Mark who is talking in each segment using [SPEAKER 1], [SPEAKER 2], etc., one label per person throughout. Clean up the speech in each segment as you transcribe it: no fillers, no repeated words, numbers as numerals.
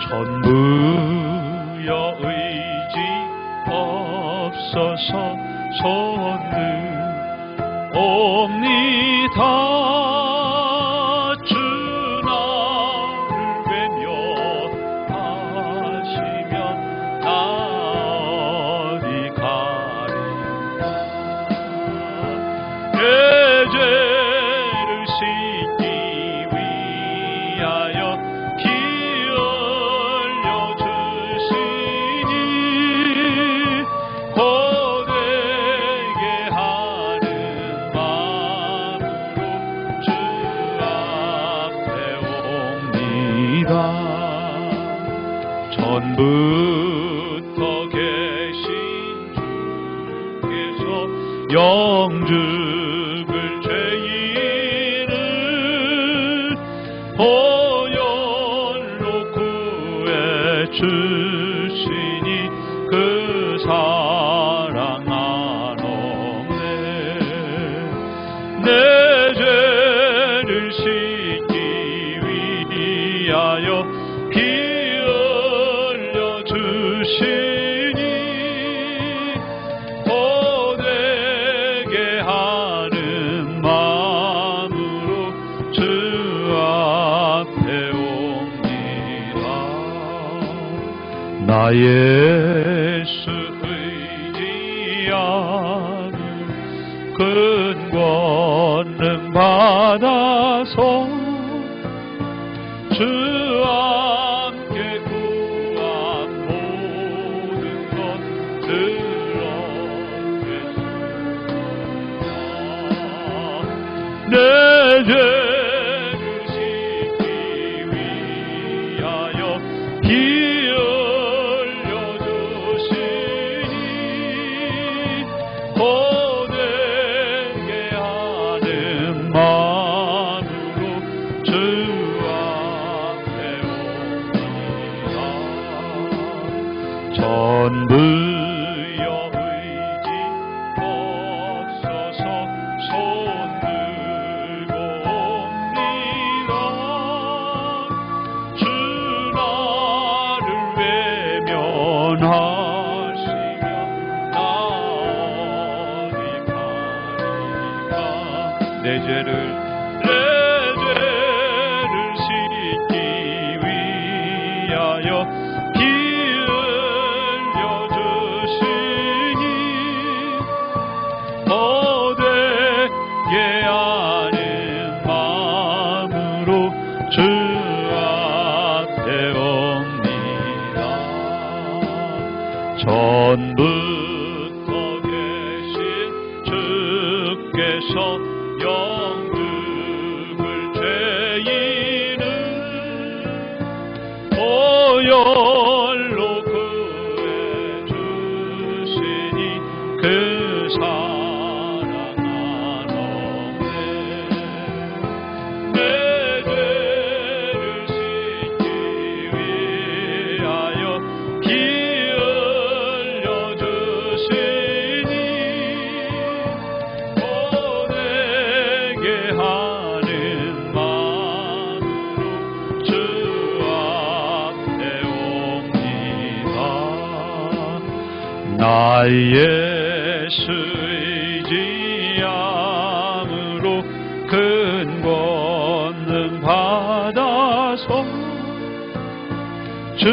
[SPEAKER 1] 전부여 의지 없어서 손들 옵니다. 주 나를 외면하시면 나 어디 가리까. 내 죄를 씻기 위하여 피 흘려 주시니 고되게 하는 마음으로 주 앞에 옵니다. 전부터 계신 주께서 영죽을 죄인을 보혈로 구해 주시니 그 사랑 안 없네. 내 죄를 씻기 위하여 피 흘려 주시니 고되게 하는 마음으로 주 앞에 옵니다. 나 예수 의지하는 큰 권능 받아서 주 함께 구한 모든 것 들었겠습니다. 내 죄를 씻기 위하여 피 흘려 주시니 고되게 하는 마음으로 주 앞에 옵니다. 전부여 의지 없어서 손들고 옵니다. 주 나를 외면하시면 나 어디 가리까. 내 죄를 씻기 위하여 피 흘려 주시니 고되게 하는 마음으로 주 앞에 옵니다. 전부터 계신 주께서 영죽을 죄인을 보혈로 구해 주시니 그 사랑 안 없네. 내 죄를 씻기 위하여 피 흘려 주시니 고되게 하는 마음으로 주 앞에 옵니다. 나 예수 의지함으로 큰 권능 받아서 주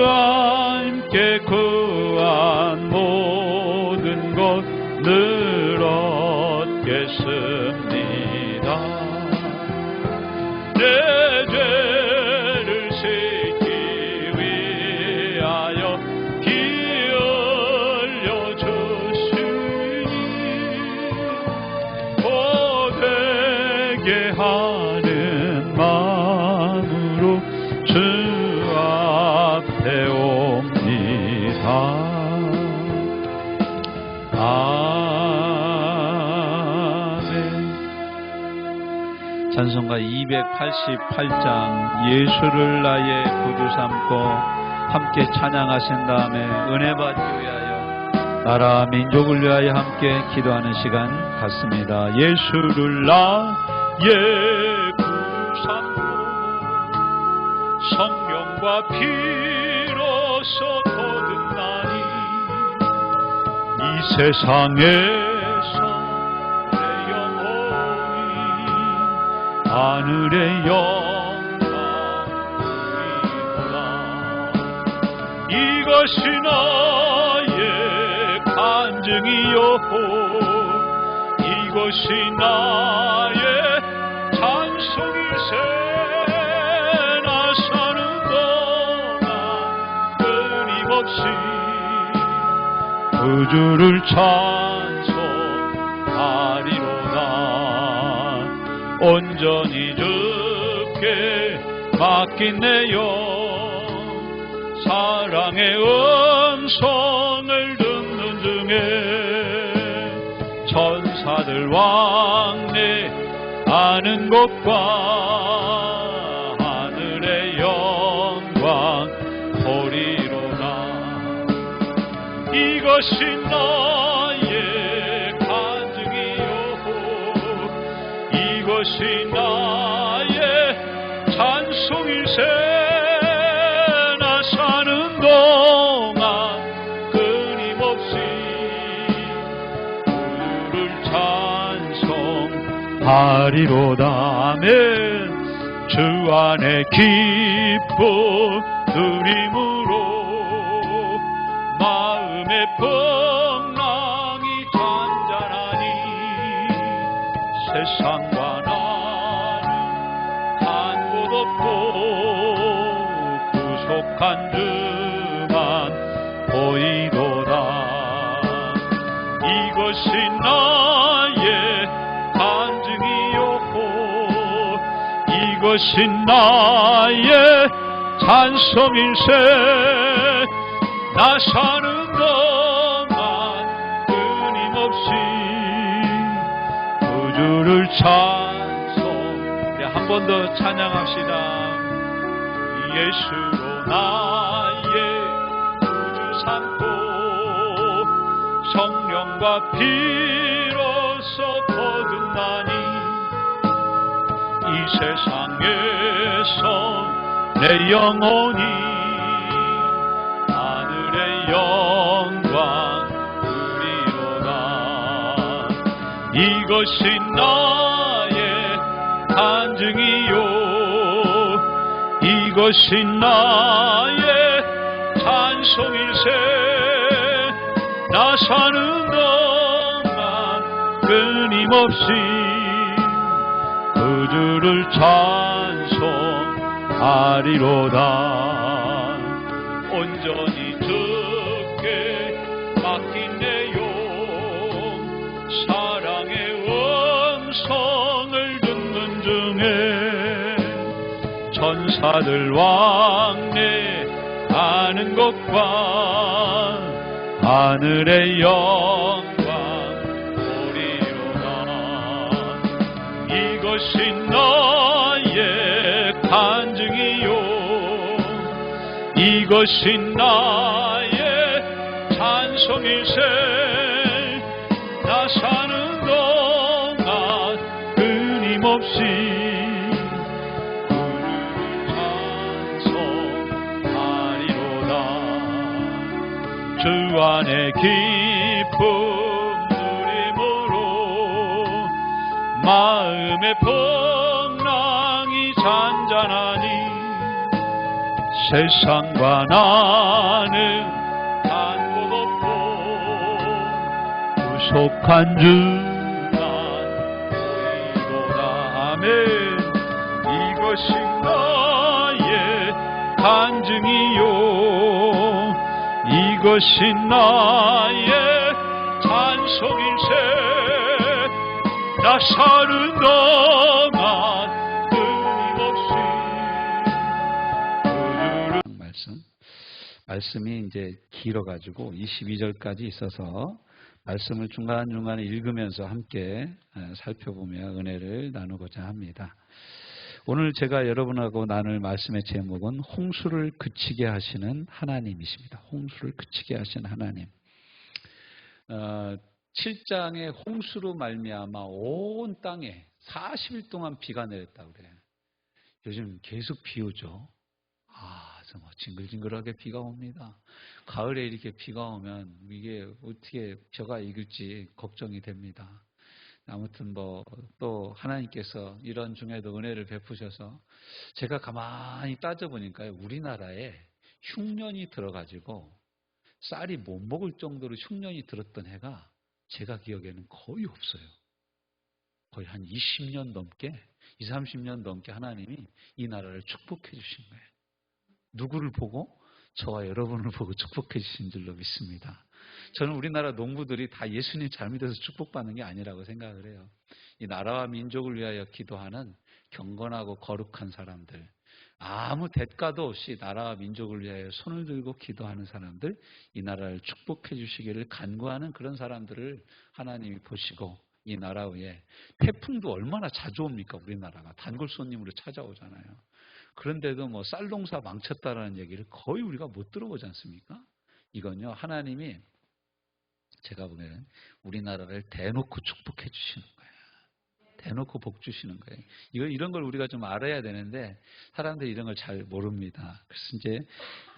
[SPEAKER 1] 함께 구한 모든 것 늘 얻겠습니다. 내 죄를 씻기 위하여 피 흘려 주시니 고되게 하는 마음으로 주 앞에 옵니다. 아멘. 찬송가 288장 예수를 나의 구주 삼고 함께 찬양하신 다음에 은혜 받기 위하여 나라 민족을 위하여 함께 기도하는 시간 갖습니다. 예수를 나의 구주 삼고 성령 성령과 피로서 거듭나니 이 세상에서 내 영혼이 하늘의 영광이로다. 이것이 나의 간증이요 이것이 나의 찬송일세. 나 사는 동안 끊임없이 구주를 찬송하리로다. 온전히 주께 맡긴 내 영 사랑의 음성을 듣는 중에 천사들 왕래 하는 곳과 하늘의 영광 보리로다. 이것이 나의 간증이요 이것이 나의 찬송일세. 나 사는 동안 끊임없이 주를 찬송하리로다. 아멘. 주 안에 기쁨 누림으로 마음의 풍랑이 잔잔하니 세상과 나는 간 곳 없고 구속한 주만 보이도다. 이것이 나의 간증이요 이것이 나의 찬송일세. 나 사는 동안 끊임없이 구주를 찬송. 우리 한 번 더 찬양합시다. 예수로 나의 구주 삼고 성령과 피로서 거듭나니 이 세상에서 내 영혼이 하늘의 영광 누리로다. 이것이 나의 간증이요 이것이 나의 찬송일세. 나 사는 동안 끊임없이 구주를 찬송하리로다. 온전히 주께 맡긴 내 영 사랑의 음성을 듣는 중에 천사들 왕래하는 것과 하늘의 영광 보리로다. 이것이 나의 간증이요 이것이 나의 찬송일세. 나 사는 동안 끊임없이 주 안에 기쁨 누림으로 마음의 풍랑이 잔잔하니 세상과 나는 간 곳 없고 구속한 주만 보이도다. 아멘. 이것이 나의 간증이요 이것이 나의 찬송일세. 나 사는 동안 끊임없이 구주를 말씀이 이제 길어가지고 22절까지 있어서 말씀을 중간중간에 읽으면서 함께 살펴보며 은혜를 나누고자 합니다. 오늘 제가 여러분하고 나눌 말씀의 제목은 홍수를 그치게 하시는 하나님이십니다. 홍수를 그치게 하시는 하나님. 7장의 홍수로 말미암아 온 땅에 40일 동안 비가 내렸다고 그래요. 요즘 계속 비 오죠.
[SPEAKER 2] 그래서 뭐 징글징글하게 비가 옵니다. 가을에 이렇게 비가 오면 이게 어떻게 벼가 익을지 걱정이 됩니다. 아무튼 뭐 또 하나님께서 이런 중에도 은혜를 베푸셔서 제가 가만히 따져보니까요, 우리나라에 흉년이 들어가지고 쌀이 못 먹을 정도로 흉년이 들었던 해가 제가 기억에는 거의 없어요. 거의 한 20년 넘게, 20, 30년 넘게 하나님이 이 나라를 축복해 주신 거예요. 누구를 보고? 저와 여러분을 보고 축복해 주신 줄로 믿습니다. 저는 우리나라 농부들이 다 예수님 잘 믿어서 축복받는 게 아니라고 생각을 해요. 이 나라와 민족을 위하여 기도하는 경건하고 거룩한 사람들, 아무 대가도 없이 나라와 민족을 위하여 손을 들고 기도하는 사람들, 이 나라를 축복해 주시기를 간구하는 그런 사람들을 하나님이 보시고 이 나라 위에 태풍도 얼마나 자주 옵니까? 우리나라가 단골 손님으로 찾아오잖아요. 그런데도 뭐 쌀농사 망쳤다라는 얘기를 거의 우리가 못 들어보지 않습니까? 이건요, 하나님이 제가 보기에는 우리나라를 대놓고 축복해 주시는 거예요. 대놓고 복 주시는 거예요. 이런 걸 우리가 좀 알아야 되는데 사람들이 이런 걸 잘 모릅니다. 그래서 이제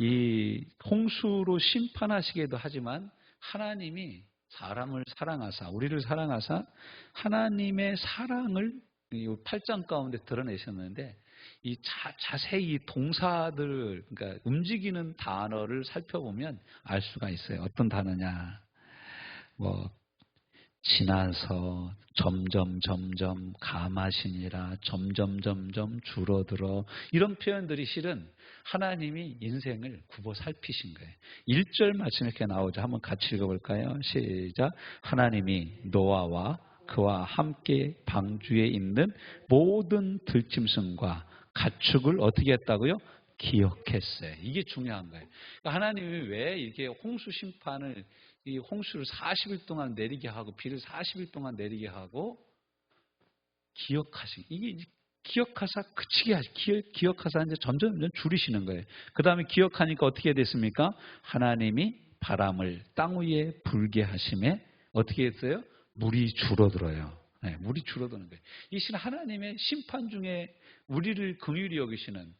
[SPEAKER 2] 이 홍수로 심판하시기도 하지만 하나님이 사람을 사랑하사, 우리를 사랑하사 하나님의 사랑을 이 8장 가운데 드러내셨는데 이 자세히 동사들, 그러니까 움직이는 단어를 살펴보면 알 수가 있어요. 어떤 단어냐? 뭐 지나서 점점 감하시니라, 점점 줄어들어, 이런 표현들이 실은 하나님이 인생을 굽어 살피신 거예요. 1절 말씀 이렇게 나오죠. 한번 같이 읽어볼까요? 시작. 하나님이 노아와 그와 함께 방주에 있는 모든 들짐승과 가축을 어떻게 했다고요? 기억했어요. 이게 중요한 거예요. 그러니까 하나님이 왜 이렇게 홍수 심판을, 이 홍수를 40일 동안 내리게 하고 비를 40일 동안 내리게 하고 이게 기억하사 그치게 기억하사 이제 점점 줄이시는 거예요. 그 다음에 기억하니까 어떻게 됐습니까? 하나님이 바람을 땅 위에 불게 하심에 어떻게 했어요? 물이 줄어들어요. 네, 물이 줄어드는 거예요. 이 신 하나님의 심판 중에 우리를 긍휼히 여기시는,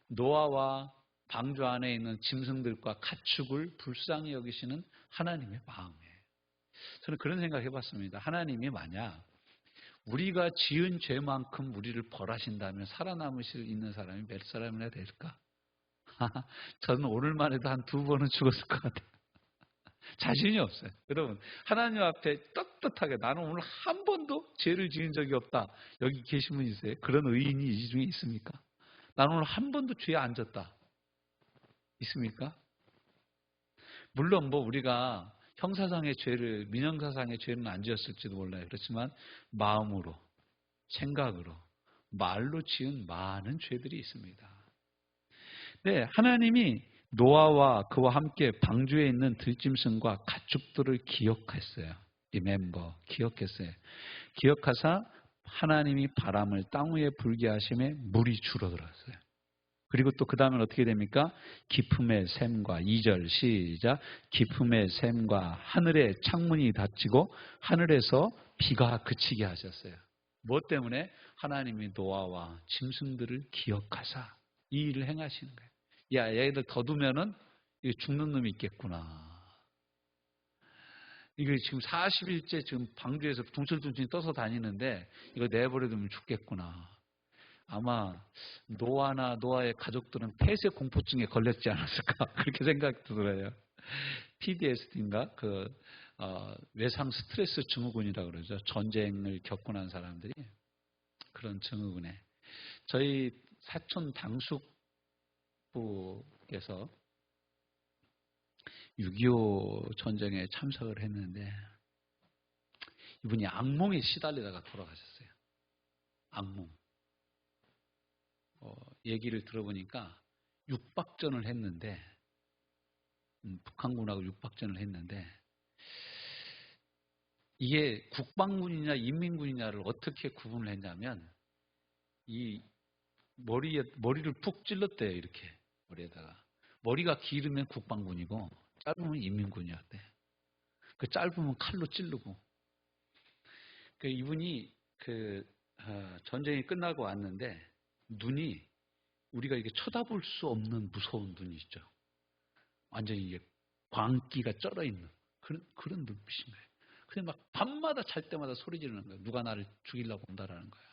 [SPEAKER 2] 노아와 방주 안에 있는 짐승들과 가축을 불쌍히 여기시는 하나님의 마음이에요. 저는 그런 생각 해봤습니다. 하나님이 만약 우리가 지은 죄만큼 우리를 벌하신다면 살아남으실 있는 사람이 몇 사람이나 될까? 저는 오늘만 해도 한 2번은 죽었을 것 같아요. 자신이 없어요. 여러분, 하나님 앞에 떳떳하게 나는 오늘 한 번도 죄를 지은 적이 없다. 여기 계신 분 있어요? 그런 의인이 이 중에 있습니까? 나는 오늘 한 번도 죄에 안 졌다. 있습니까? 물론 뭐 우리가 형사상의 죄를, 민형사상의 죄는 안 지었을지도 몰라요. 그렇지만 마음으로, 생각으로, 말로 지은 많은 죄들이 있습니다. 네, 하나님이 노아와 그와 함께 방주에 있는 들짐승과 가축들을 기억했어요. remember, 기억했어요. 기억하사 하나님이 바람을 땅 위에 불게 하심에 물이 줄어들었어요. 그리고 또 그 다음엔 어떻게 됩니까? 기품의 샘과 2절 시작. 기품의 샘과 하늘의 창문이 닫히고 하늘에서 비가 그치게 하셨어요. 무엇 때문에? 하나님이 노아와 짐승들을 기억하사 이 일을 행하시는 거예요. 야, 얘들 더 두면은 죽는 놈이 있겠구나. 이거 지금 40일째 지금 방주에서 둥실둥실 떠서 다니는데 이거 내버려두면 죽겠구나. 아마 노아나 노아의 가족들은 폐쇄 공포증에 걸렸지 않았을까 그렇게 생각이 들어요. PTSD인가 외상 스트레스 증후군이라고 그러죠. 전쟁을 겪고 난 사람들이 그런 증후군에 저희 사촌 당숙부께서 6.25 전쟁에 참석을 했는데 이분이 악몽에 시달리다가 돌아가셨어요. 악몽. 얘기를 들어보니까 육박전을 했는데 북한군하고 육박전을 했는데 이게 국방군이냐 인민군이냐를 어떻게 구분을 했냐면 이 머리를 푹 찔렀대요. 이렇게 머리에다가. 머리가 길으면 국방군이고 짧으면 인민군이었대. 그 짧으면 칼로 찌르고. 이분이 전쟁이 끝나고 왔는데 눈이 우리가 이게 쳐다볼 수 없는 무서운 눈이 있죠. 완전히 이게 광기가 쩔어 있는 그런 눈빛인 거예요. 그냥 막 밤마다 잘 때마다 소리 지르는 거예요. 누가 나를 죽이려고 온다라는 거야.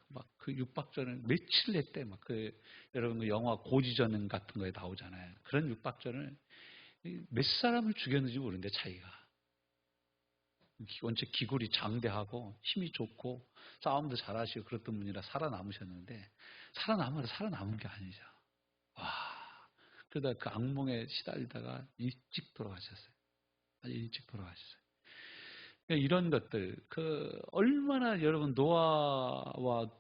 [SPEAKER 2] 막 그 육박전을 며칠 했대. 막 그 여러분 그 영화 고지전 같은 거에 나오잖아요. 그런 육박전을 몇 사람을 죽였는지 모르는데 자기가 원체 기골이 장대하고 힘이 좋고 싸움도 잘하시고 그랬던 분이라 살아남으셨는데 살아남은 게 아니죠. 와, 그러다 그 악몽에 시달리다가 일찍 돌아가셨어요. 아주 일찍 돌아가셨어요. 이런 것들, 얼마나 여러분 노아와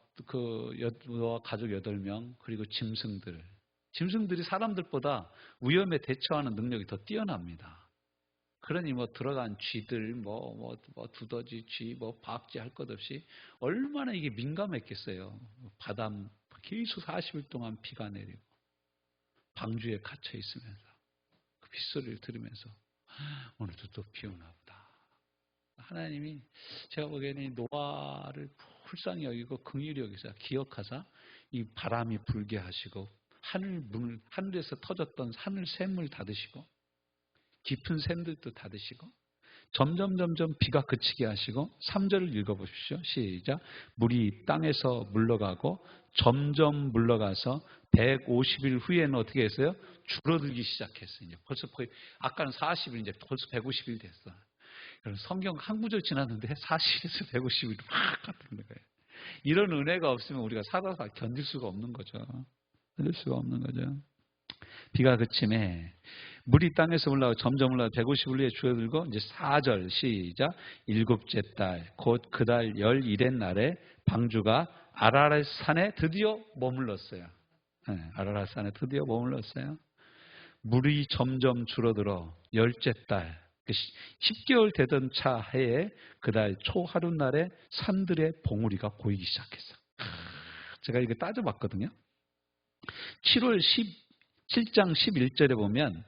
[SPEAKER 2] 노아 가족 8명 그리고 짐승들이 사람들보다 위험에 대처하는 능력이 더 뛰어납니다. 그러니 들어간 쥐들, 두더지, 쥐, 박쥐 할 것 없이 얼마나 이게 민감했겠어요. 바람 계속 40일 동안 비가 내리고 방주에 갇혀 있으면서 그 빗소리를 들으면서 오늘도 또 비 오나 보다. 하나님이 제가 보기에는 노아를 불쌍히 여기고 긍휼히 여기서 기억하사 이 바람이 불게 하시고 하늘에서 터졌던 하늘 샘을 닫으시고 깊은 샘들도 닫으시고 점점 비가 그치게 하시고 3절을 읽어보십시오. 시작. 물이 땅에서 물러가고 점점 물러가서 150일 후에는 어떻게 했어요? 줄어들기 시작했어요. 이제 벌써 거의 아까는 40일 이제 벌써 150일 됐어. 성경 한 구절 지났는데 40일에서 150일이 확 같은 거예요. 이런 은혜가 없으면 우리가 살아서 견딜 수가 없는 거죠. 견딜 수가 없는 거죠. 비가 그침에 물이 땅에서 올라가 점점 올라가 150일 후에 줄어들고 이제 4절 시작. 7째 달 곧 그 달 11의 날에 방주가 아라랏 산에 드디어 머물렀어요. 네, 아라랏 산에 드디어 머물렀어요. 물이 점점 줄어들어 10째 달 10개월 되던 차 해에 그달 초하루 날에 산들의 봉우리가 보이기 시작했어요. 제가 이거 따져봤거든요. 7장 11절에 보면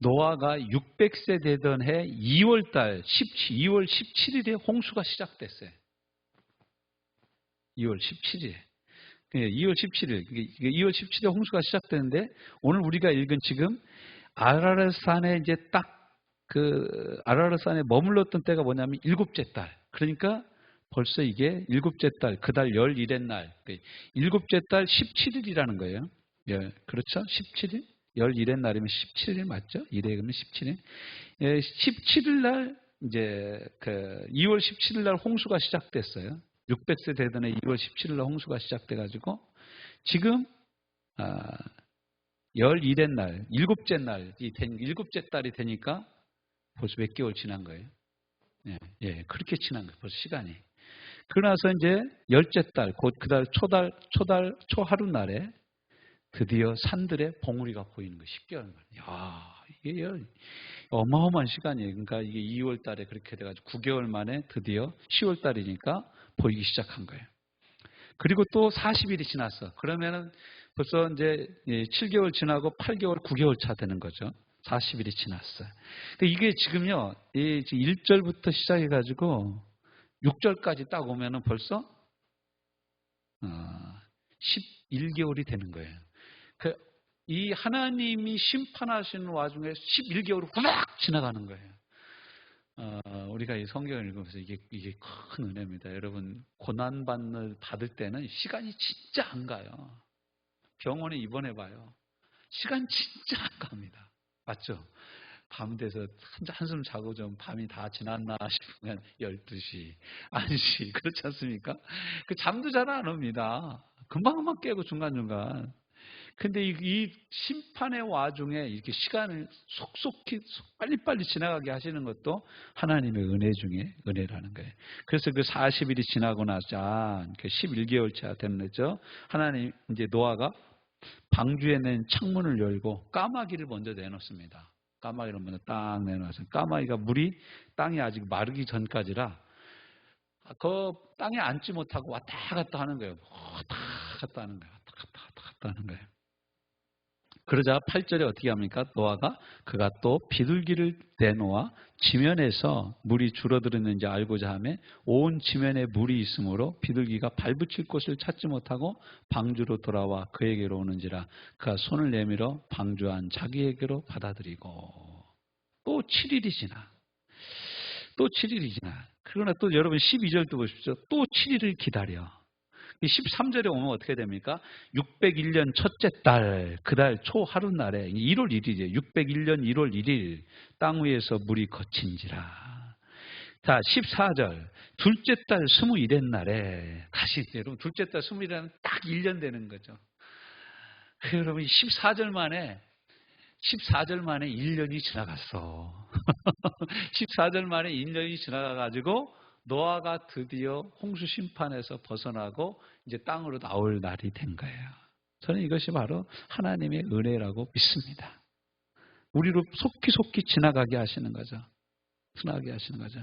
[SPEAKER 2] 노아가 600세 되던 해 2월 17일에 홍수가 시작됐어요. 2월 17일. 2월 17일. 2월 17일에 홍수가 시작되는데 오늘 우리가 읽은 지금 아라랏산에 이제 딱 아라랏산에 머물렀던 때가 뭐냐면 7째 달. 그러니까 벌써 이게 7째 달, 그 달 11의 날. 7째 달 17일이라는 거예요. 예, 그렇죠? 17일? 11의 날이면 17일 맞죠? 1회 그러면 17일. 예, 17일 날 이제 2월 17일 날 홍수가 시작됐어요. 600세 되던 해 2월 17일 날 홍수가 시작돼 가지고 지금 11의 날, 7째 날이 7째 달이 되니까 벌써 몇 개월 지난 거예요. 예, 그렇게 지난 거예요. 벌써 시간이. 그러나서 이제 10째 달, 곧 그 달 초하루 날에 드디어 산들의 봉우리가 보이는 거예요. 10개월 만에. 야, 이게 어마어마한 시간이에요. 그러니까 이게 2월 달에 그렇게 돼가지고 9개월 만에 드디어 10월 달이니까 보이기 시작한 거예요. 그리고 또 40일이 지났어. 그러면은 벌써 이제 7개월 지나고 8개월, 9개월 차 되는 거죠. 40일이 지났어요. 이게 지금요, 1절부터 시작해가지고 6절까지 딱 오면은 벌써 11개월이 되는 거예요. 이 하나님이 심판하시는 와중에 11개월이 후딱 지나가는 거예요. 우리가 이 성경을 읽으면서 이게 큰 은혜입니다. 여러분, 받을 때는 시간이 진짜 안 가요. 병원에 입원해봐요. 시간 진짜 안 갑니다. 맞죠? 밤 돼서 한숨 자고 좀 밤이 다 지났나 싶으면 12시, 1시, 그렇지 않습니까? 잠도 잘 안 옵니다. 금방 깨고 중간중간. 근데 이 심판의 와중에 이렇게 시간을 속속히 빨리빨리 지나가게 하시는 것도 하나님의 은혜 중에 은혜라는 거예요. 그래서 40일이 지나고 나서 11개월 차 됐죠. 하나님 이제 노아가 방주에 낸 창문을 열고 까마귀를 먼저 내놓습니다. 까마귀를 먼저 딱 내놔서 까마귀가 물이 땅이 아직 마르기 전까지라 그 땅에 앉지 못하고 왔다 갔다 하는 거예요. 왔다 갔다 하는 거예요. 왔다 갔다 하는 거예요. 그러자 8절에 어떻게 합니까? 노아가 그가 또 비둘기를 내놓아 지면에서 물이 줄어들었는지 알고자 하며 온 지면에 물이 있으므로 비둘기가 발붙일 곳을 찾지 못하고 방주로 돌아와 그에게로 오는지라 그가 손을 내밀어 방주 안 자기에게로 받아들이고 또 7일이 지나 또 7일이 지나 그러나 또 여러분 12절도 보십시오. 또 7일을 기다려. 13절에 오면 어떻게 됩니까? 601년 첫째 달, 그달 초 하룻날에 1월 1일이에요. 601년 1월 1일 땅 위에서 물이 거친지라. 자, 14절. 둘째 달 21일 날에 다시 여러분 둘째 달 21일은 딱 1년 되는 거죠. 여러분 14절 만에 1년이 지나갔어. 14절 만에 1년이 지나가가지고 노아가 드디어 홍수 심판에서 벗어나고 이제 땅으로 나올 날이 된 거예요. 저는 이것이 바로 하나님의 은혜라고 믿습니다. 우리로 속히 지나가게 하시는 거죠. 지나가게 하시는 거죠.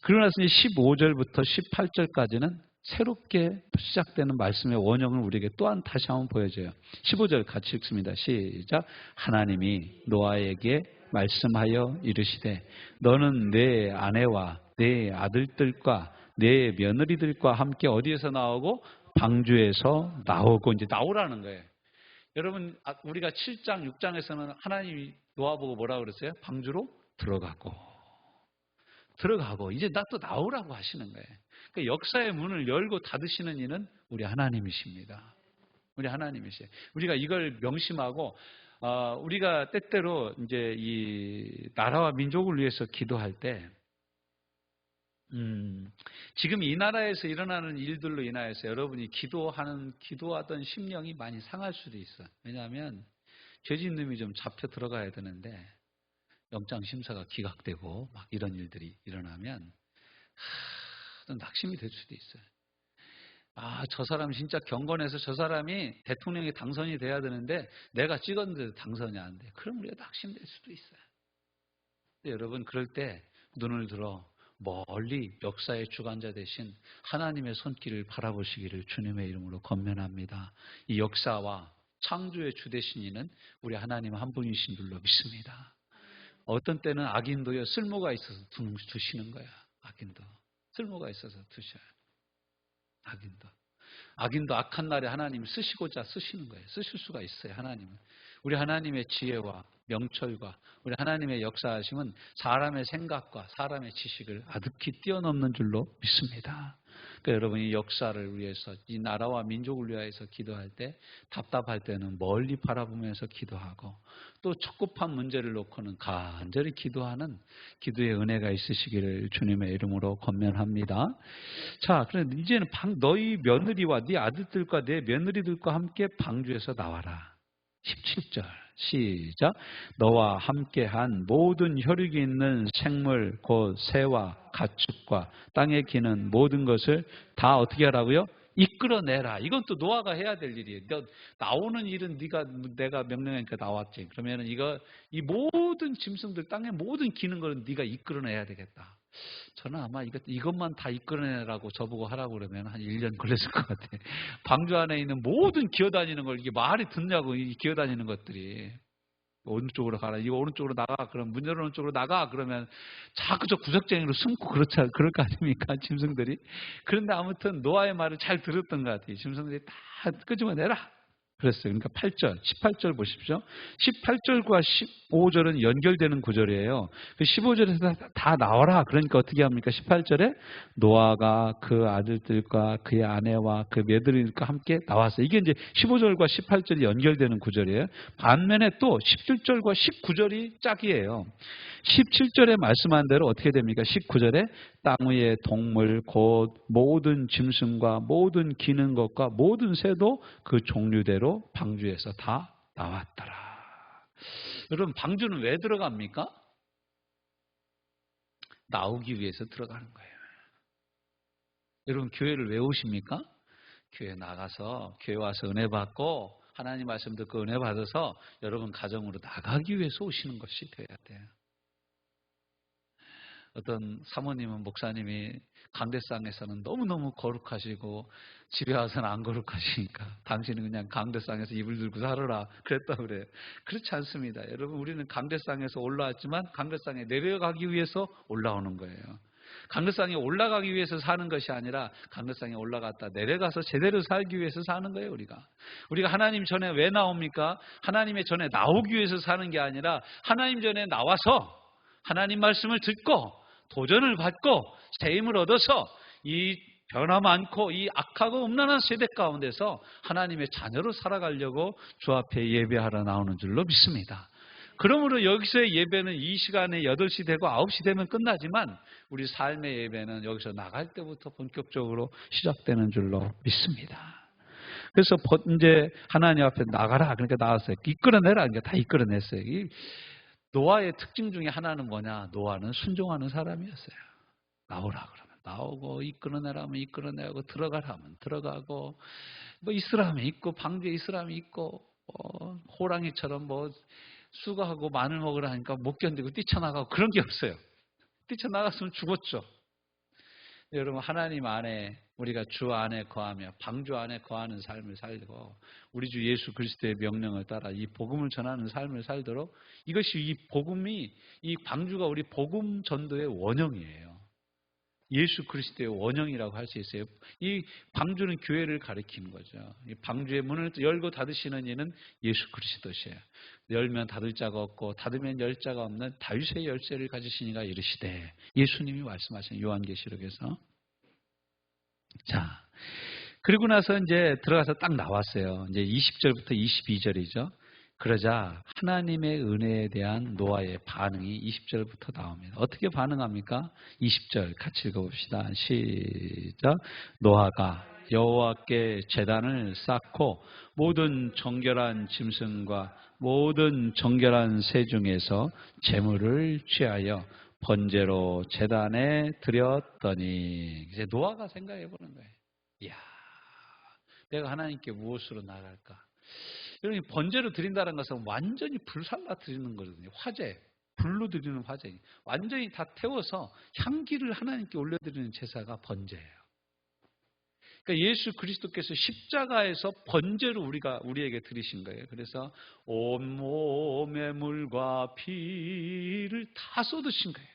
[SPEAKER 2] 그러고 나서 15절부터 18절까지는 새롭게 시작되는 말씀의 원형을 우리에게 또한 다시 한번 보여줘요. 15절 같이 읽습니다. 시작. 하나님이 노아에게 말씀하여 이르시되 너는 내 아내와 내 아들들과 내 며느리들과 함께 어디에서 나오고 방주에서 나오고 이제 나오라는 거예요. 여러분 우리가 7장 6장에서는 하나님이 노아 보고 뭐라고 그랬어요? 방주로 들어가고 이제 나 또 나오라고 하시는 거예요. 그러니까 역사의 문을 열고 닫으시는 이는 우리 하나님이십니다. 우리 하나님이세요. 우리가 이걸 명심하고 우리가 때때로 이제 이 나라와 민족을 위해서 기도할 때 지금 이 나라에서 일어나는 일들로 인하여서 여러분이 기도하던 심령이 많이 상할 수도 있어요. 왜냐하면 죄진 놈이 좀 잡혀 들어가야 되는데 영장 심사가 기각되고 막 이런 일들이 일어나면 좀 낙심이 될 수도 있어요. 저 사람 진짜 경건해서 저 사람이 대통령이 당선이 돼야 되는데 내가 찍었는데 당선이 안 돼. 그럼 우리가 낙심될 수도 있어요. 근데 여러분 그럴 때 눈을 들어 멀리 역사의 주관자 되신 하나님의 손길을 바라보시기를 주님의 이름으로 권면합니다. 이 역사와 창조의 주 되신 이는 우리 하나님 한 분이신 줄로 믿습니다. 어떤 때는 악인도요 쓸모가 있어서 두시는 거야. 악인도 쓸모가 있어서 두셔요. 악인도 악한 날에 하나님이 쓰시고자 쓰시는 거예요. 쓰실 수가 있어요. 하나님은 우리 하나님의 지혜와 명철과 우리 하나님의 역사하심은 사람의 생각과 사람의 지식을 아득히 뛰어넘는 줄로 믿습니다. 그러니까 여러분 이 역사를 위해서 이 나라와 민족을 위해서 기도할 때 답답할 때는 멀리 바라보면서 기도하고 또 척급한 문제를 놓고는 간절히 기도하는 기도의 은혜가 있으시기를 주님의 이름으로 권면합니다. 자, 그런데 이제는 너희 며느리와 네 아들들과 내 며느리들과 함께 방주에서 나와라. 17절 시작. 너와 함께한 모든 혈육이 있는 생물 곧 새와 가축과 땅에 기는 모든 것을 다 어떻게 하라고요? 이끌어내라. 이건 또 노아가 해야 될 일이에요. 나오는 일은 내가 명령하니까 나왔지. 그러면은 이 모든 짐승들 땅에 모든 기는 거는 네가 이끌어내야 되겠다. 저는 아마 이것만 다 이끌어내라고 저보고 하라고 그러면 한 1년 걸렸을 것 같아요. 방주 안에 있는 모든 기어다니는 걸 이게 말이 듣냐고 이 기어다니는 것들이. 오른쪽으로 가라. 이거 오른쪽으로 나가. 그럼 문 열어놓은 쪽으로 나가. 그러면 자꾸 저 구석쟁이로 숨고 그럴 거 아닙니까? 짐승들이. 그런데 아무튼 노아의 말을 잘 들었던 것 같아요. 짐승들이 다 끄집어내라. 그랬어요. 그러니까 8절, 18절 보십시오. 18절과 15절은 연결되는 구절이에요. 15절에서 다 나와라. 그러니까 어떻게 합니까? 18절에 노아가 그 아들들과 그의 아내와 그 며느리들과 함께 나왔어요. 이게 이제 15절과 18절이 연결되는 구절이에요. 반면에 또 17절과 19절이 짝이에요. 17절에 말씀한 대로 어떻게 됩니까? 19절에 땅 위의 동물 곧 모든 짐승과 모든 기는 것과 모든 새도 그 종류대로 방주에서 다 나왔더라. 여러분 방주는 왜 들어갑니까? 나오기 위해서 들어가는 거예요. 여러분 교회를 왜 오십니까? 교회 나가서 교회 와서 은혜 받고 하나님 말씀 듣고 은혜 받아서 여러분 가정으로 나가기 위해서 오시는 것이 되어야 돼요. 어떤 사모님은 목사님이 강대상에서는 너무너무 거룩하시고 집에 와서는 안 거룩하시니까 당신은 그냥 강대상에서 이불 들고 살아라 그랬다고 그래요. 그렇지 않습니다. 여러분, 우리는 강대상에서 올라왔지만 강대상에 내려가기 위해서 올라오는 거예요. 강대상에 올라가기 위해서 사는 것이 아니라 강대상에 올라갔다 내려가서 제대로 살기 위해서 사는 거예요. 우리가 하나님 전에 왜 나옵니까? 하나님의 전에 나오기 위해서 사는 게 아니라 하나님 전에 나와서 하나님 말씀을 듣고 도전을 받고 새 힘을 얻어서 이 변화 많고 이 악하고 음란한 세대 가운데서 하나님의 자녀로 살아가려고 주 앞에 예배하러 나오는 줄로 믿습니다. 그러므로 여기서의 예배는 이 시간에 8시 되고 9시 되면 끝나지만 우리 삶의 예배는 여기서 나갈 때부터 본격적으로 시작되는 줄로 믿습니다. 그래서 이제 하나님 앞에 나가라. 그러니까 나왔어요. 이끌어내라. 그러니까 다 이끌어냈어요. 이 노아의 특징 중에 하나는 뭐냐? 노아는 순종하는 사람이었어요. 나오라 그러면 나오고, 이끌어내라 하면 이끌어내고, 들어가라 하면 들어가고, 뭐 있으라 하면 있고, 방주에 있으라 하면 있고, 호랑이처럼 뭐 수고하고 마늘 먹으라 하니까 못 견디고 뛰쳐나가고 그런 게 없어요. 뛰쳐나갔으면 죽었죠. 여러분, 하나님 안에 우리가 주 안에 거하며 방주 안에 거하는 삶을 살고 우리 주 예수 그리스도의 명령을 따라 이 복음을 전하는 삶을 살도록, 이것이 이 복음이, 이 방주가 우리 복음 전도의 원형이에요. 예수 그리스도의 원형이라고 할 수 있어요. 이 방주는 교회를 가리키는 거죠. 이 방주의 문을 열고 닫으시는 이는 예수 그리스도시에요. 열면 닫을 자가 없고 닫으면 열 자가 없는 다윗의 열쇠를 가지신 이가 이르시되, 예수님이 말씀하신 요한계시록에서. 자, 그리고 나서 이제 들어가서 딱 나왔어요. 이제 20절부터 22절이죠. 그러자 하나님의 은혜에 대한 노아의 반응이 20절부터 나옵니다. 어떻게 반응합니까? 20절 같이 읽어봅시다. 시작. 노아가 여호와께 제단을 쌓고 모든 정결한 짐승과 모든 정결한 새 중에서 제물을 취하여 번제로 제단에 드렸더니, 이제 노아가 생각해 보는 거예요. 이야, 내가 하나님께 무엇으로 나갈까? 여러분, 번제로 드린다는 것은 완전히 불살라 드리는 거거든요. 화재, 불로 드리는 화재. 완전히 다 태워서 향기를 하나님께 올려드리는 제사가 번제예요. 그러니까 예수 그리스도께서 십자가에서 번제로 우리에게 드리신 거예요. 그래서 온몸의 물과 피를 다 쏟으신 거예요.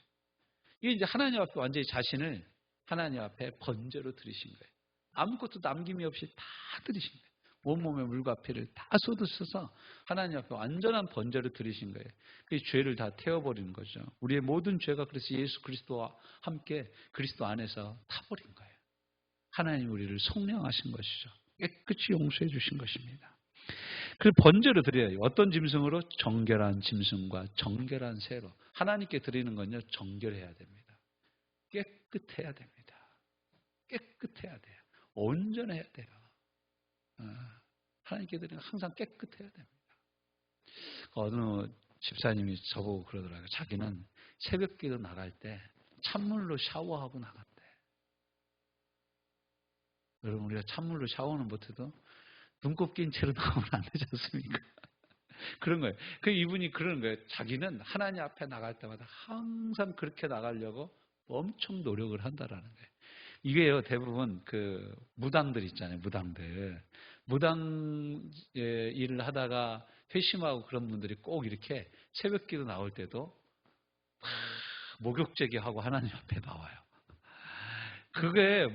[SPEAKER 2] 이게 이제 하나님 앞에 완전히 자신을 하나님 앞에 번제로 드리신 거예요. 아무것도 남김이 없이 다 드리신 거예요. 온몸의 물과 피를 다 쏟으셔서 하나님 앞에 완전한 번제로 드리신 거예요. 그 죄를 다 태워버리는 거죠. 우리의 모든 죄가 그래서 예수 그리스도와 함께 그리스도 안에서 타버린 거예요. 하나님 우리를 속량하신 것이죠. 깨끗이 용서해 주신 것입니다. 그래서 번제로 드려요. 어떤 짐승으로? 정결한 짐승과 정결한 새로. 하나님께 드리는 건요, 정결해야 됩니다. 깨끗해야 됩니다. 깨끗해야 돼요. 온전해야 돼요. 하나님께 드리는 건 항상 깨끗해야 됩니다. 어느 집사님이 저보고 그러더라고요. 자기는 새벽기도 나갈 때 찬물로 샤워하고 나간대. 여러분, 우리가 찬물로 샤워는 못해도 눈곱 낀 채로 나오면 안 되지 않습니까? 그런 거예요. 그 이분이 그러는 거예요. 자기는 하나님 앞에 나갈 때마다 항상 그렇게 나가려고 엄청 노력을 한다라는 거예요. 이게요, 대부분 그 무당들 있잖아요. 무당 일을 하다가 회심하고 그런 분들이 꼭 이렇게 새벽기도 나올 때도 목욕제기하고 하나님 앞에 나와요. 그게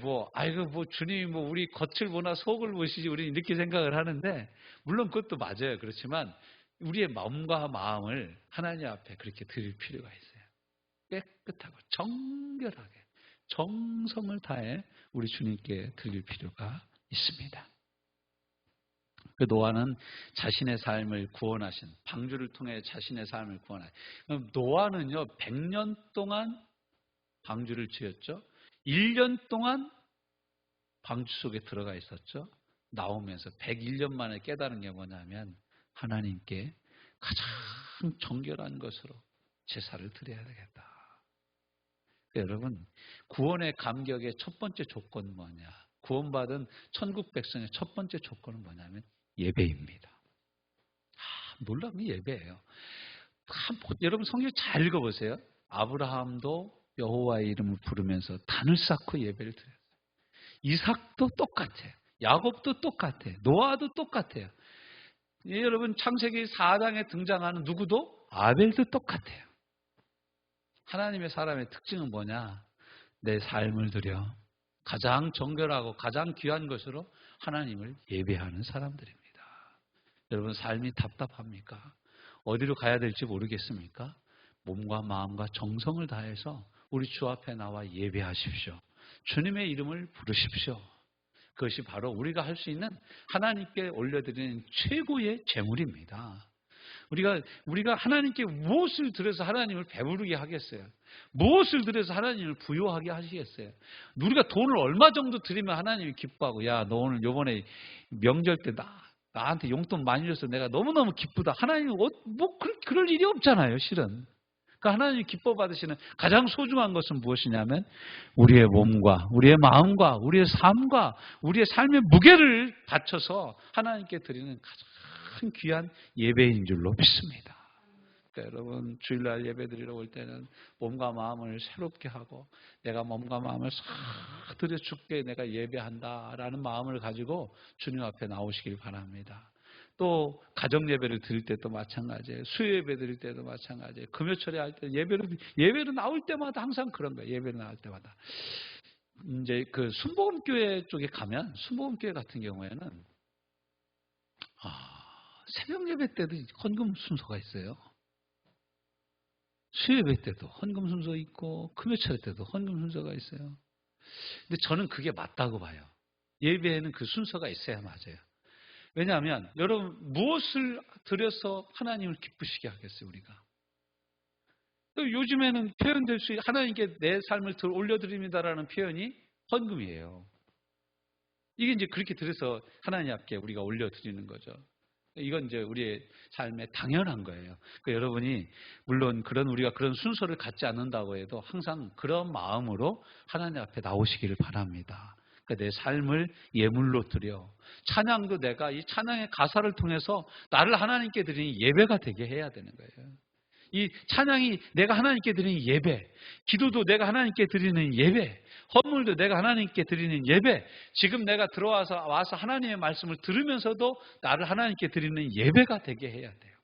[SPEAKER 2] 주님이 우리 겉을 보나 속을 보시지, 우리 이렇게 생각을 하는데, 물론 그것도 맞아요. 그렇지만 우리의 마음과 마음을 하나님 앞에 그렇게 드릴 필요가 있어요. 깨끗하고 정결하게 정성을 다해 우리 주님께 드릴 필요가 있습니다. 그 노아는 자신의 삶을 구원하신, 방주를 통해 자신의 삶을 구원하신. 노아는요, 100년 동안 방주를 지었죠. 1년 동안 방주 속에 들어가 있었죠. 나오면서 101년 만에 깨달은 게 뭐냐면, 하나님께 가장 정결한 것으로 제사를 드려야 되겠다. 여러분, 구원의 감격의 첫 번째 조건은 뭐냐? 구원받은 천국 백성의 첫 번째 조건은 뭐냐면 예배입니다. 놀라운 게 예배예요. 여러분, 성경 잘 읽어보세요. 아브라함도 여호와의 이름을 부르면서 단을 쌓고 예배를 드려요. 이삭도 똑같아요. 야곱도 똑같아요. 노아도 똑같아요. 예, 여러분 창세기 4장에 등장하는 누구도 아벨도 똑같아요. 하나님의 사람의 특징은 뭐냐? 내 삶을 들여 가장 정결하고 가장 귀한 것으로 하나님을 예배하는 사람들입니다. 여러분 삶이 답답합니까? 어디로 가야 될지 모르겠습니까? 몸과 마음과 정성을 다해서 우리 주 앞에 나와 예배하십시오. 주님의 이름을 부르십시오. 그것이 바로 우리가 할 수 있는 하나님께 올려드리는 최고의 제물입니다. 우리가 하나님께 무엇을 드려서 하나님을 배부르게 하겠어요? 무엇을 드려서 하나님을 부유하게 하시겠어요? 우리가 돈을 얼마 정도 드리면 하나님이 기뻐하고, 야, 너 오늘 요번에 명절 때 나한테 용돈 많이 줬어. 내가 너무너무 기쁘다. 하나님은 그럴 일이 없잖아요, 실은. 그러니까 하나님이 기뻐 받으시는 가장 소중한 것은 무엇이냐면 우리의 몸과 우리의 마음과 우리의 삶과 우리의 삶의 무게를 바쳐서 하나님께 드리는 가장 귀한 예배인 줄로 믿습니다. 그러니까 여러분 주일날 예배 드리러 올 때는 몸과 마음을 새롭게 하고 내가 몸과 마음을 싹 들여 주께 내가 예배한다라는 마음을 가지고 주님 앞에 나오시길 바랍니다. 또 가정 예배를 드릴 때도 마찬가지예요. 수요 예배 드릴 때도 마찬가지예요. 금요철에 할 때 예배로 나올 때마다 항상 그런 거예요. 예배로 나올 때마다. 이제 그 순복음교회 쪽에 가면 순복음교회 같은 경우에는 새벽 예배 때도 헌금 순서가 있어요. 수요 예배 때도 헌금 순서 있고 금요철 때도 헌금 순서가 있어요. 근데 저는 그게 맞다고 봐요. 예배에는 그 순서가 있어야 맞아요. 왜냐하면 여러분 무엇을 드려서 하나님을 기쁘시게 하겠어요, 우리가? 요즘에는 표현될 수 있는 하나님께 내 삶을 올려드립니다라는 표현이 헌금이에요. 이게 이제 그렇게 드려서 하나님 앞에 우리가 올려드리는 거죠. 이건 이제 우리의 삶에 당연한 거예요. 그러니까 여러분이 물론 우리가 그런 순서를 갖지 않는다고 해도 항상 그런 마음으로 하나님 앞에 나오시기를 바랍니다. 그러니까 내 삶을 예물로 드려. 찬양도 내가 이 찬양의 가사를 통해서 나를 하나님께 드리는 예배가 되게 해야 되는 거예요. 이 찬양이 내가 하나님께 드리는 예배, 기도도 내가 하나님께 드리는 예배, 헌물도 내가 하나님께 드리는 예배, 지금 내가 와서 하나님의 말씀을 들으면서도 나를 하나님께 드리는 예배가 되게 해야 돼요.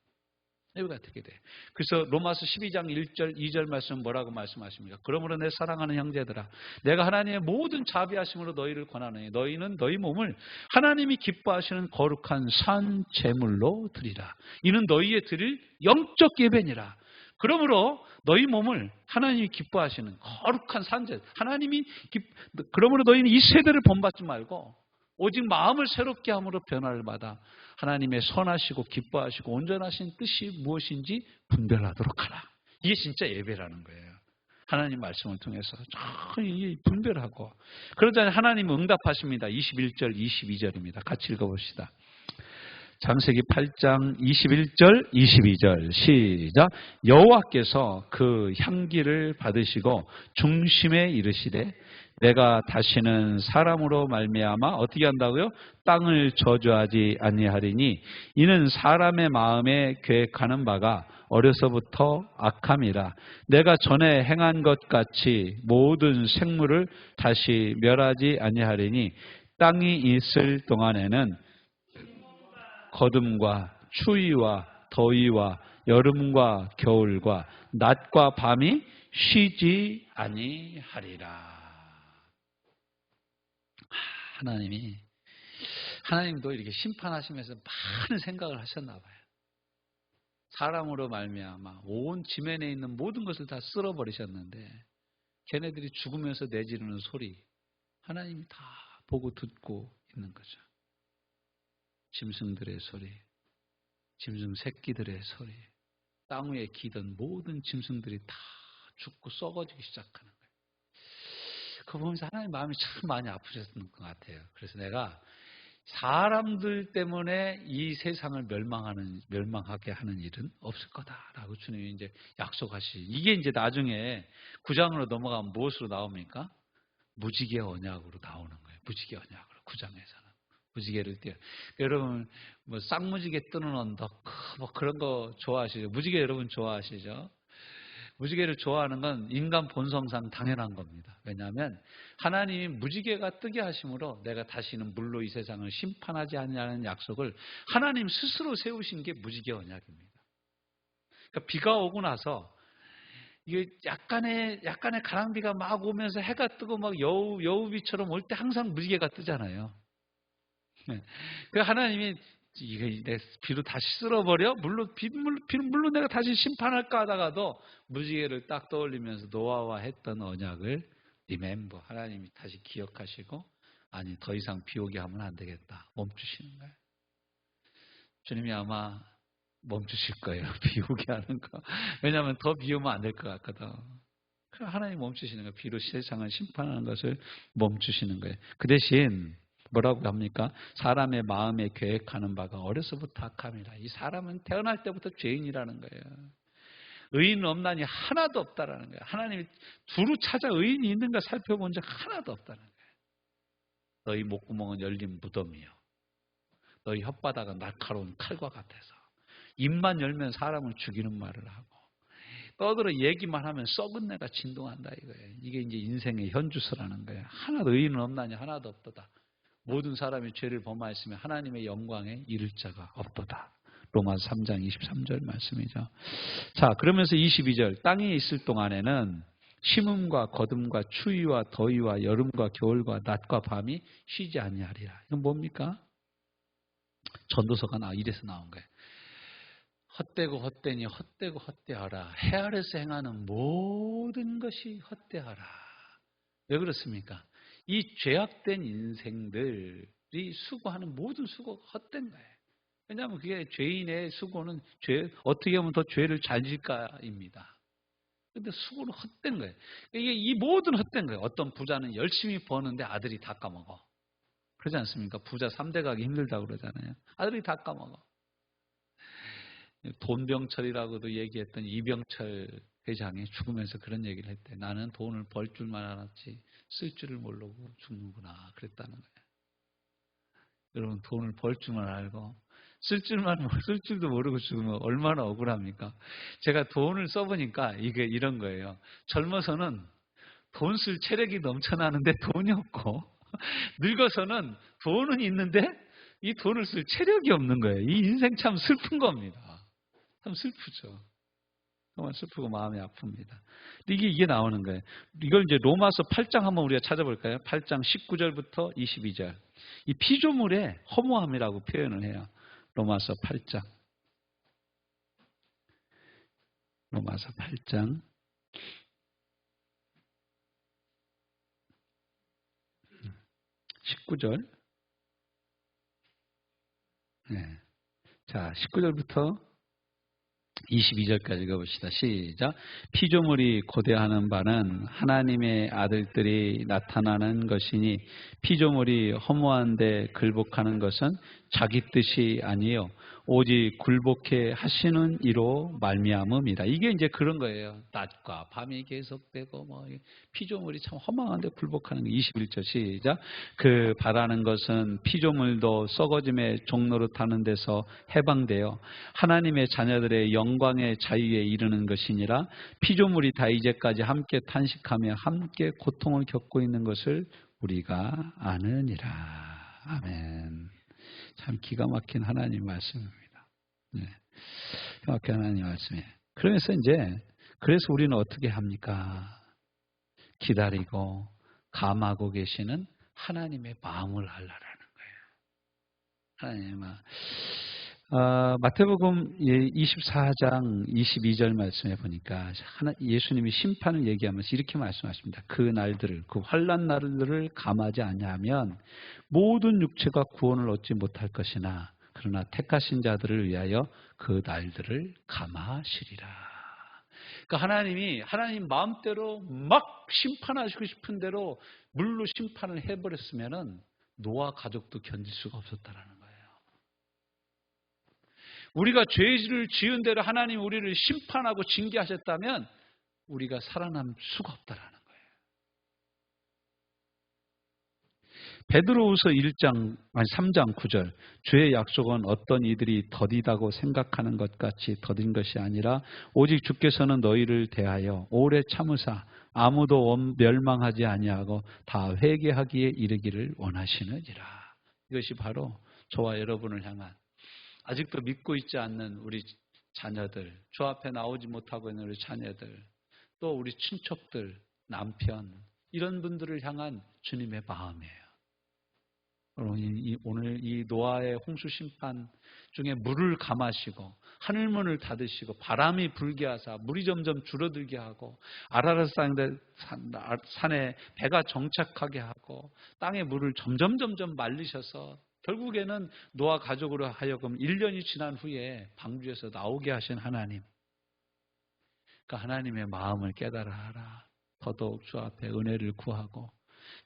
[SPEAKER 2] 예배가 되게 돼요. 그래서 로마서 12장 1절, 2절 말씀은 뭐라고 말씀하십니까? 그러므로 내 사랑하는 형제들아, 내가 하나님의 모든 자비하심으로 너희를 권하노니 너희는 너희 몸을 하나님이 기뻐하시는 거룩한 산 제물로 드리라. 이는 너희의 드릴 영적 예배니라. 그러므로 너희 몸을 하나님이 기뻐하시는 거룩한 산제, 그러므로 너희는 이 세대를 본받지 말고 오직 마음을 새롭게 함으로 변화를 받아 하나님의 선하시고 기뻐하시고 온전하신 뜻이 무엇인지 분별하도록 하라. 이게 진짜 예배라는 거예요. 하나님 말씀을 통해서 잘 분별하고. 그러자 하나님은 응답하십니다. 21절, 22절입니다. 같이 읽어봅시다. 창세기 8장 21절, 22절 시작. 여호와께서 그 향기를 받으시고 중심에 이르시되 내가 다시는 사람으로 말미암아 어떻게 한다고요? 땅을 저주하지 아니하리니 이는 사람의 마음에 계획하는 바가 어려서부터 악함이라. 내가 전에 행한 것 같이 모든 생물을 다시 멸하지 아니하리니 땅이 있을 동안에는 거듭과 추위와 더위와 여름과 겨울과 낮과 밤이 쉬지 아니하리라. 하나님도 이렇게 심판하시면서 많은 생각을 하셨나 봐요. 사람으로 말미암아 온 지면에 있는 모든 것을 다 쓸어버리셨는데 걔네들이 죽으면서 내지르는 소리 하나님이 다 보고 듣고 있는 거죠. 짐승들의 소리, 짐승 새끼들의 소리, 땅 위에 기던 모든 짐승들이 다 죽고 썩어지기 시작하는 거예요. 그거 보면서 하나님 마음이 참 많이 아프셨던 것 같아요. 그래서 내가 사람들 때문에 이 세상을 멸망하게 하는 일은 없을 거다라고 주님이 이제 이게 이제 나중에 9장으로 넘어가면 무엇으로 나옵니까? 무지개 언약으로 나오는 거예요. 무지개 언약으로 9장에서는. 무지개를 띄워. 여러분, 쌍무지개 뜨는 언덕, 그런 거 좋아하시죠? 무지개 여러분 좋아하시죠? 무지개를 좋아하는 건 인간 본성상 당연한 겁니다. 왜냐하면 하나님이 무지개가 뜨게 하심으로 내가 다시는 물로 이 세상을 심판하지 않냐는 약속을 하나님 스스로 세우신 게 무지개 언약입니다. 그러니까 비가 오고 나서 이게 약간의 가랑비가 막 오면서 해가 뜨고 막 여우비처럼 올 때 항상 무지개가 뜨잖아요. 그 하나님이 이게 내 비로 다시 쓸어버려? 물로 내가 다시 심판할까 하다가도 무지개를 딱 떠올리면서 노아와 했던 언약을 리멤버 하나님이 다시 기억하시고 아니 더 이상 비 오게 하면 안 되겠다 멈추시는 거예요. 주님이 아마 멈추실 거예요. 비 오게 하는 거. 왜냐하면 더 비 오면 안 될 것 같거든. 하나님 멈추시는 거예요. 비로 세상을 심판하는 것을 멈추시는 거예요. 그 대신 뭐라고 합니까? 사람의 마음에 계획하는 바가 어려서부터 악함이라. 이 사람은 태어날 때부터 죄인이라는 거예요. 의인 없나니 하나도 없다라는 거예요. 하나님이 두루 찾아 의인이 있는가 살펴본 적 하나도 없다는 거예요. 너희 목구멍은 열린 무덤이요. 너희 혓바닥은 날카로운 칼과 같아서. 입만 열면 사람을 죽이는 말을 하고 떠들어 얘기만 하면 썩은 내가 진동한다 이거예요. 이게 이제 인생의 현주소라는 거예요. 하나도 의인은 없나니 하나도 없도다. 모든 사람이 죄를 범하였으면 하나님의 영광에 이를 자가 없도다. 로마서 3장 23절 말씀이죠. 자, 그러면서 22절 땅에 있을 동안에는 심음과 거둠과 추위와 더위와 여름과 겨울과 낮과 밤이 쉬지 아니하리라. 이건 뭡니까? 전도서가 이래서 나온 거예요. 헛되고 헛되니 헛되고 헛되하라. 해 아래서 행하는 모든 것이 헛되하라. 왜 그렇습니까? 이 죄악된 인생들이 수고하는 모든 수고가 헛된 거예요. 왜냐하면 그게 죄인의 수고는 어떻게 하면 더 죄를 잘 질까입니다. 그런데 수고는 헛된 거예요. 이게 이 모든 헛된 거예요. 어떤 부자는 열심히 버는데 아들이 다 까먹어. 그러지 않습니까? 부자 3대 가기 힘들다고 그러잖아요. 아들이 다 까먹어. 돈병철이라고도 얘기했던 이병철 회장이 죽으면서 그런 얘기를 했대. 나는 돈을 벌 줄만 알았지 쓸 줄을 모르고 죽는구나 그랬다는 거예요. 여러분 돈을 벌 줄만 알고 쓸 줄도 모르고 죽으면 얼마나 억울합니까? 제가 돈을 써보니까 이게 이런 거예요. 젊어서는 돈 쓸 체력이 넘쳐나는데 돈이 없고 늙어서는 돈은 있는데 이 돈을 쓸 체력이 없는 거예요. 이 인생 참 슬픈 겁니다. 참 슬프죠. 정말 슬프고 마음이 아픕니다. 이게 나오는 거예요. 이걸 이제 로마서 8장 한번 우리가 찾아볼까요? 8장 19절부터 22절. 이 피조물의 허무함이라고 표현을 해요. 로마서 8장. 로마서 8장. 19절. 네. 자, 19절부터 22절까지 읽어봅시다. 시작. 피조물이 고대하는 바는 하나님의 아들들이 나타나는 것이니 피조물이 허무한데 굴복하는 것은 자기 뜻이 아니요 오직 굴복해 하시는 이로 말미암음이다. 이게 이제 그런 거예요. 낮과 밤이 계속되고 피조물이 참 허망한데 굴복하는 게 21절 시작. 그 바라는 것은 피조물도 썩어짐의 종로로 타는 데서 해방되어 하나님의 자녀들의 영광의 자유에 이르는 것이니라. 피조물이 다 이제까지 함께 탄식하며 함께 고통을 겪고 있는 것을 우리가 아느니라. 아멘. 참 기가 막힌 하나님 말씀입니다. 네. 기가 막힌 하나님 말씀이에요. 그래서 우리는 어떻게 합니까? 기다리고 감하고 계시는 하나님의 마음을 알라라는 거예요. 하나님의 마음. 마태복음 24장 22절 말씀에 보니까 예수님이 심판을 얘기하면서 이렇게 말씀하십니다. 그 날들을, 그 환난 날들을 감하지 아니하면 모든 육체가 구원을 얻지 못할 것이나 그러나 택하신 자들을 위하여 그 날들을 감하시리라. 그러니까 하나님 마음대로 막 심판하시고 싶은 대로 물로 심판을 해버렸으면은 노아 가족도 견딜 수가 없었다라는 거예요. 우리가 죄를 지은 대로 하나님 우리를 심판하고 징계하셨다면 우리가 살아남을 수가 없다라는 거예요. 베드로후서 3장 9절. 주의 약속은 어떤 이들이 더디다고 생각하는 것 같이 더딘 것이 아니라 오직 주께서는 너희를 대하여 오래 참으사 아무도 멸망하지 아니하고 다 회개하기에 이르기를 원하시느니라. 이것이 바로 저와 여러분을 향한, 아직도 믿고 있지 않는 우리 자녀들, 주 앞에 나오지 못하고 있는 우리 자녀들, 또 우리 친척들, 남편, 이런 분들을 향한 주님의 마음이에요. 오늘 이 노아의 홍수 심판 중에 물을 감하시고 하늘문을 닫으시고 바람이 불게 하사 물이 점점 줄어들게 하고 아라랏 산에 배가 정착하게 하고 땅의 물을 점점 말리셔서 결국에는 노아 가족으로 하여금 1년이 지난 후에 방주에서 나오게 하신 하나님, 그 하나님의 마음을 깨달아라. 더더욱 주 앞에 은혜를 구하고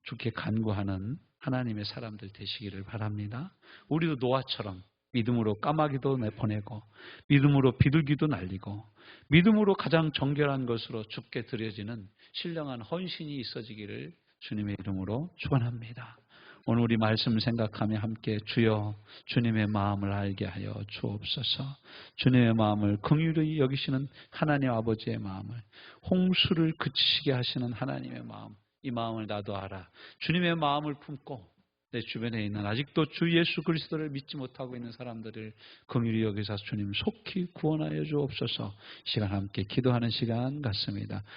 [SPEAKER 2] 주께 간구하는 하나님의 사람들 되시기를 바랍니다. 우리도 노아처럼 믿음으로 까마귀도 내보내고 믿음으로 비둘기도 날리고 믿음으로 가장 정결한 것으로 주께 드려지는 신령한 헌신이 있어지기를 주님의 이름으로 축원합니다. 오늘 우리 말씀 생각하며 함께 주여 주님의 마음을 알게 하여 주옵소서. 주님의 마음을 긍휼히 여기시는 하나님 아버지의 마음을, 홍수를 그치시게 하시는 하나님의 마음, 이 마음을 나도 알아. 주님의 마음을 품고 내 주변에 있는 아직도 주 예수 그리스도를 믿지 못하고 있는 사람들을 긍휼히 여기사 주님 속히 구원하여 주옵소서. 시간 함께 기도하는 시간 같습니다.